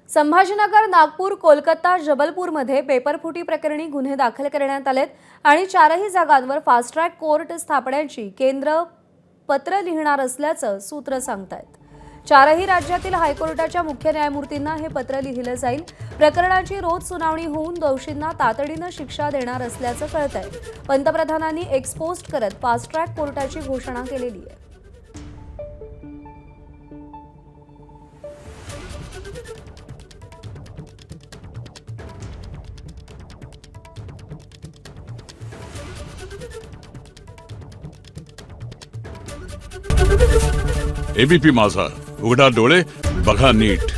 संभाजीनगर, नागपूर, कोलकाता, जबलपूरमध्ये पेपरफुटी प्रकरणी गुन्हे दाखल करण्यात आलेत आणि चारही जागांवर फास्ट ट्रॅक कोर्ट स्थापण्याची केंद्र पत्र लिहिणार असल्याचं सूत्र सांगतायत। चारही राज्यातील हायकोर्टाच्या मुख्य न्यायमूर्तींना हे पत्र लिहिलं जाईल। प्रकरणाची रोज सुनावणी होऊन दोषींना तातडीनं शिक्षा देणार असल्याचं कळतंय। पंतप्रधानांनी एक्सपोस्ट करत फास्ट ट्रॅक कोर्टाची घोषणा केलेली आहे। एबीपी माझा, उघडा डोळे बघा नीट।